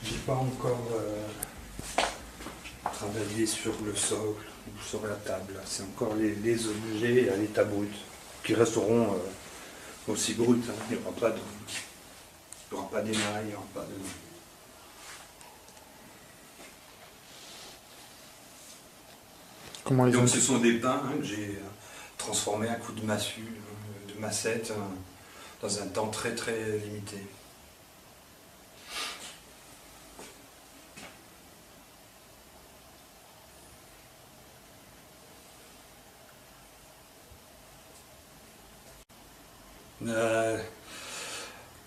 J'ai pas encore travaillé sur le socle ou sur la table. C'est encore les objets à l'état brut qui resteront aussi bruts. Hein. Il n'y aura pas d'émail, il n'y aura pas de... Comment Donc ce sont des pains que j'ai transformés à coups de massue, de massette, dans un temps très très limité.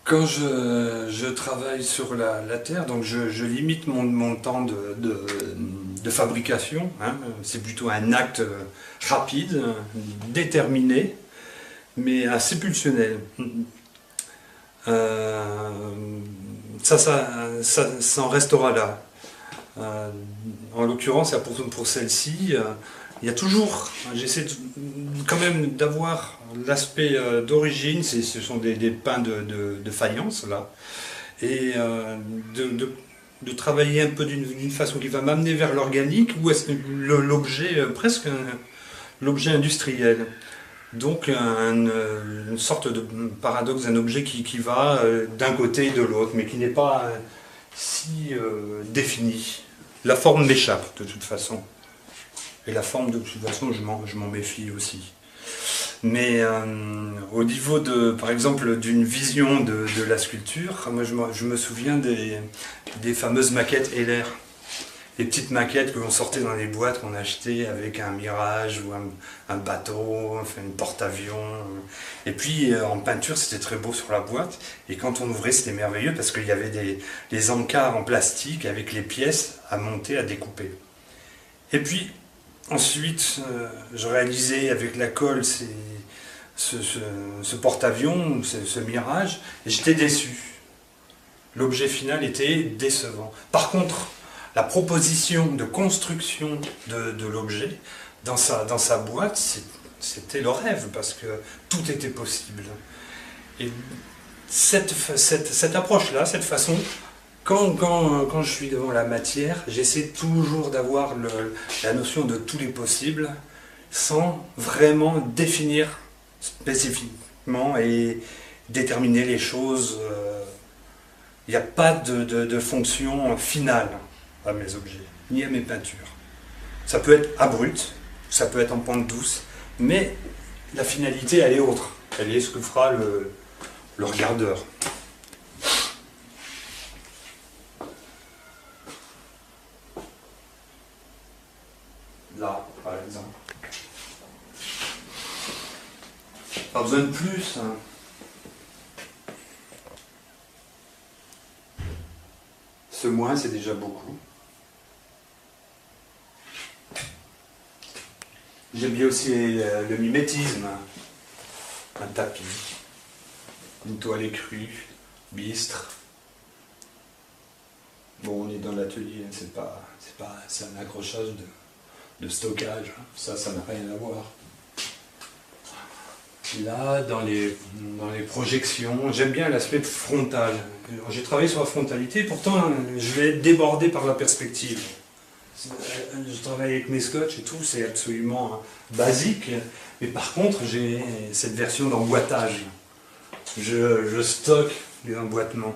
Quand je travaille sur la terre, donc je limite mon temps de fabrication. Hein. C'est plutôt un acte rapide, déterminé, mais assez pulsionnel. Ça en restera là. En l'occurrence, pour celle-ci, il y a toujours, j'essaie quand même d'avoir l'aspect d'origine, ce sont des pains de faïence là, et de travailler un peu d'une façon qui va m'amener vers l'organique ou l'objet, presque l'objet industriel. Donc une sorte de paradoxe d'un objet qui va d'un côté et de l'autre, mais qui n'est pas si défini. La forme m'échappe de toute façon. Et la forme, de toute façon, je m'en méfie aussi. Mais au niveau, par exemple, d'une vision de la sculpture, moi, je me souviens des fameuses maquettes Heller. Les petites maquettes que l'on sortait dans les boîtes qu'on achetait avec un mirage ou un bateau, enfin une porte-avions. Et puis en peinture, c'était très beau sur la boîte. Et quand on ouvrait, c'était merveilleux parce qu'il y avait des encarts en plastique avec les pièces à monter, à découper. Et puis ensuite, je réalisais avec la colle ce porte-avions, ce mirage, et j'étais déçu. L'objet final était décevant. Par contre, la proposition de construction de l'objet dans sa boîte, c'était le rêve, parce que tout était possible. Et cette approche-là, cette façon, quand je suis devant la matière, j'essaie toujours d'avoir la notion de tous les possibles, sans vraiment définir spécifiquement et déterminer les choses. Il n'y a pas de fonction finale à mes objets, ni à mes peintures. Ça peut être abrupt, ça peut être en pente douce, mais la finalité, elle est autre. Elle est ce que fera le regardeur. Là, par exemple. Pas besoin de plus. Hein. Ce moins, c'est déjà beaucoup. J'aime bien aussi le mimétisme. Un tapis, une toile écrue, bistre. Bon, on est dans l'atelier, c'est un accrochage de stockage. Ça n'a rien à voir. Là, dans les projections, j'aime bien l'aspect frontal. J'ai travaillé sur la frontalité, pourtant je vais être débordé par la perspective. Je travaille avec mes scotch et tout, c'est absolument basique. Mais par contre, j'ai cette version d'emboîtage. Je stocke les emboîtements.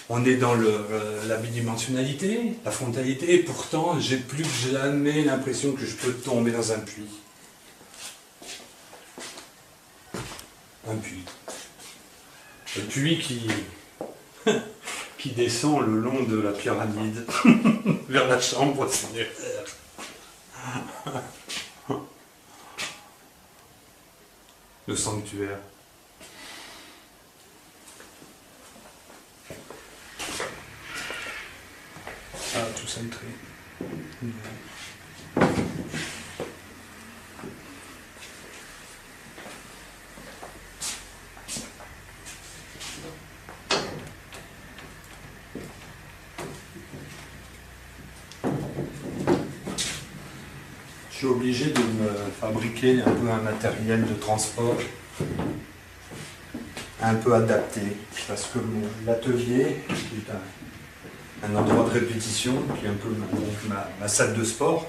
On est dans la bidimensionnalité, la frontalité, et pourtant, j'ai plus que jamais l'impression que je peux tomber dans un puits. Un puits. Le puits qui descend le long de la pyramide vers la chambre funéraire. Le sanctuaire. Ah, tout cintré. Je suis obligé de me fabriquer un peu un matériel de transport un peu adapté, parce que l'atelier, qui est un endroit de répétition, qui est un peu ma salle de sport,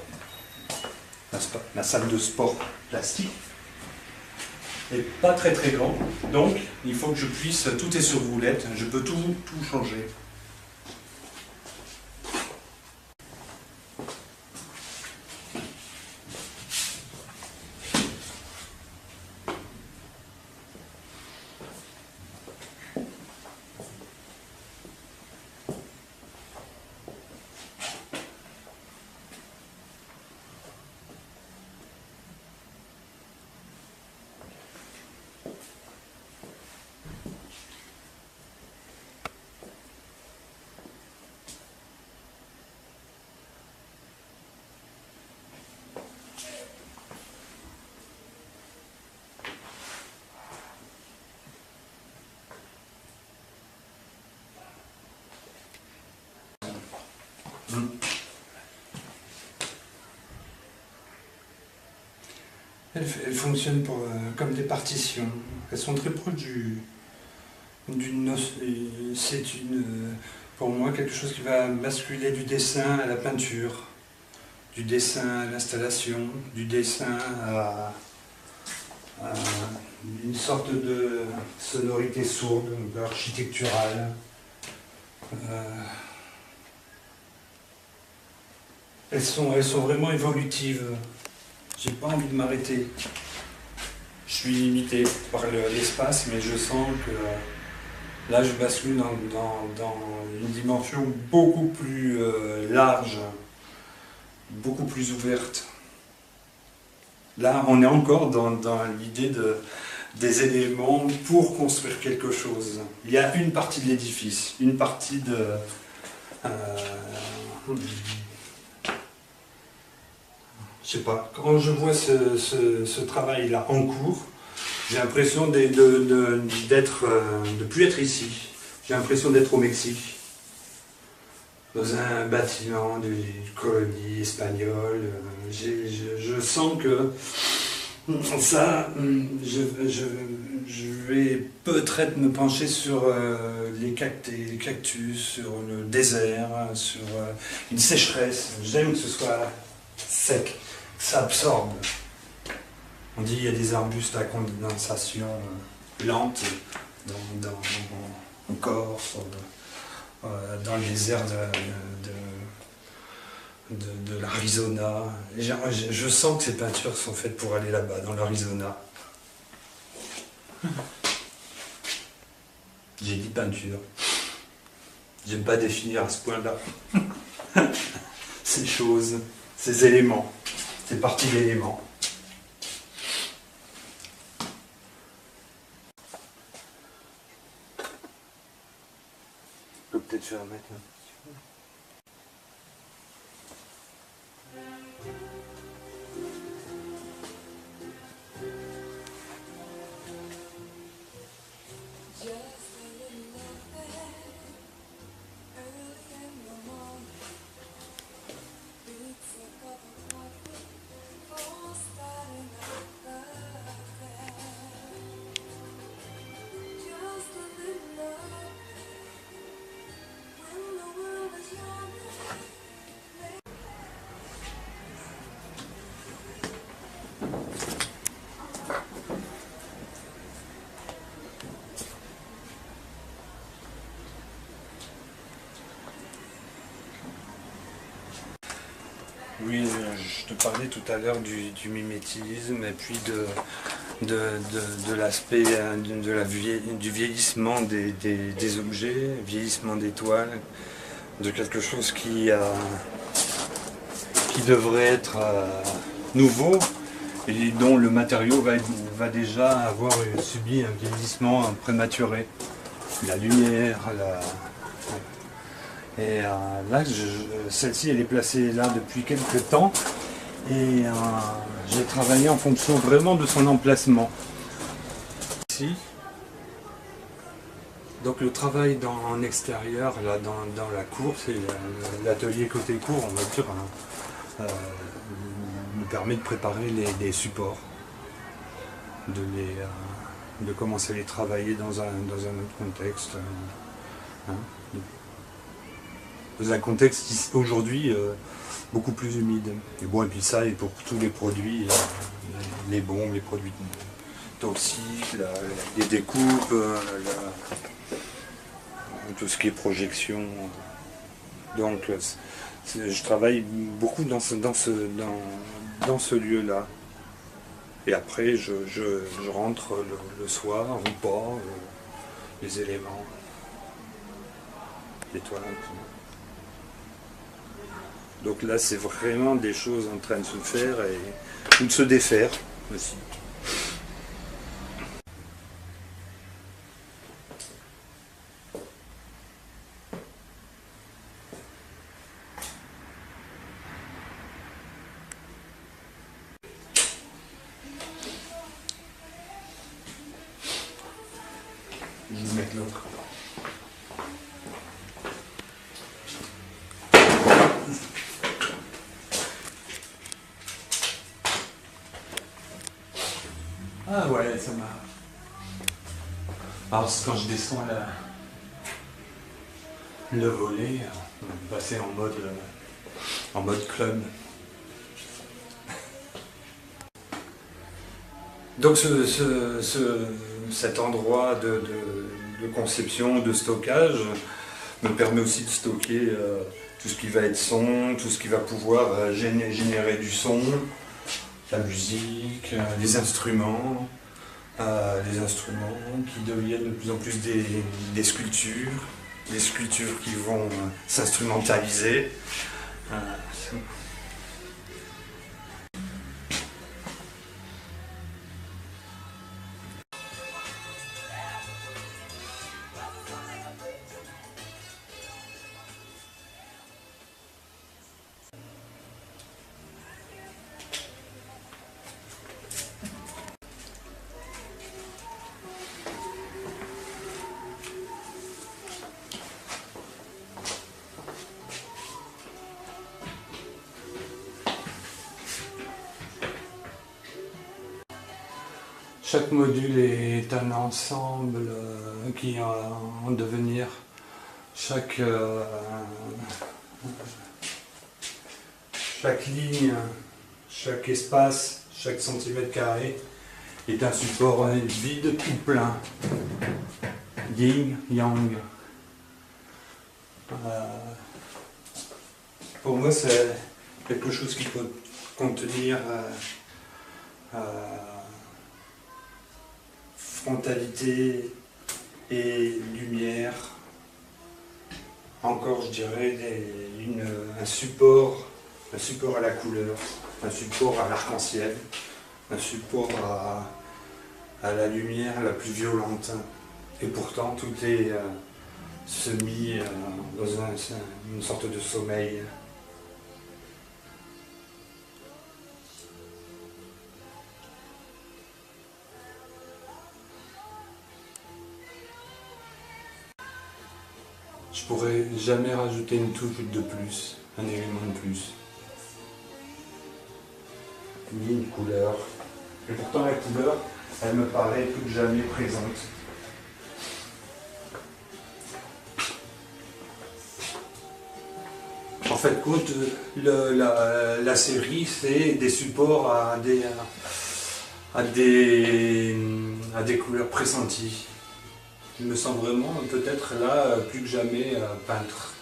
ma salle de sport plastique, n'est pas très très grand, donc il faut que je puisse, tout est sur roulette, je peux tout changer. Elles fonctionnent comme des partitions. Elles sont très proches d'une. C'est pour moi quelque chose qui va basculer du dessin à la peinture, du dessin à l'installation, du dessin à une sorte de sonorité sourde, architecturale. Elles sont vraiment évolutives. J'ai pas envie de m'arrêter. Je suis limité par l'espace, mais je sens que là je bascule dans une dimension beaucoup plus large, beaucoup plus ouverte. Là, on est encore dans l'idée des éléments pour construire quelque chose. Il y a une partie de l'édifice, une partie de... je sais pas, quand je vois ce travail-là en cours, j'ai l'impression de plus être ici. J'ai l'impression d'être au Mexique, dans un bâtiment d'une colonie espagnole. Je sens que ça, je vais peut-être me pencher sur les cactus, sur le désert, sur une sécheresse. J'aime que ce soit sec, que ça absorbe. On dit qu'il y a des arbustes à condensation lente en Corse, dans le désert de l'Arizona. Je sens que ces peintures sont faites pour aller là-bas, dans l'Arizona. J'ai dit peinture. J'aime pas définir à ce point-là ces choses, ces éléments, ces parties d'éléments. Je peux peut-être faire mettre un petit peu. Oui, je te parlais tout à l'heure du mimétisme et puis de l'aspect du vieillissement des objets, vieillissement des toiles, de quelque chose qui devrait être nouveau et dont le matériau va déjà avoir subi un vieillissement prématuré. La lumière, et là, celle-ci, elle est placée là depuis quelques temps et j'ai travaillé en fonction vraiment de son emplacement. Ici, donc le travail en extérieur, là, dans la cour, c'est l'atelier côté cour, on va dire, hein, me permet de préparer les supports, de commencer à les travailler dans un autre contexte. Hein, dans un contexte aujourd'hui beaucoup plus humide. Et bon, et puis ça, et pour tous les produits, les bombes, les produits toxiques, les découpes, tout ce qui est projection. Donc, je travaille beaucoup dans ce lieu-là. Et après, je rentre le soir ou pas, les éléments, les toiles. Donc là, c'est vraiment des choses en train de se faire ou de se défaire aussi. Je vais mettre l'autre. Ah ouais, ça m'a... Alors quand je descends le volet, on est passé en mode club. Donc cet endroit de conception, de stockage, me permet aussi de stocker tout ce qui va être son, tout ce qui va pouvoir générer du son, la musique, les instruments qui deviennent de plus en plus des sculptures qui vont s'instrumentaliser. Chaque module est un ensemble qui est en devenir. Chaque ligne, chaque espace, chaque centimètre carré est un support vide ou plein. Yin, yang. Pour moi, c'est quelque chose qui peut contenir frontalité et lumière. Encore, je dirais, un support à la couleur, un support à l'arc-en-ciel, un support à la lumière la plus violente. Et pourtant, tout est semi dans une sorte de sommeil. Je pourrais jamais rajouter une touche de plus, un élément de plus. Ni une couleur. Et pourtant la couleur, elle me paraît plus que jamais présente. En fait, compte, la série, c'est des supports à des couleurs pressenties. Je me sens vraiment peut-être là plus que jamais peintre.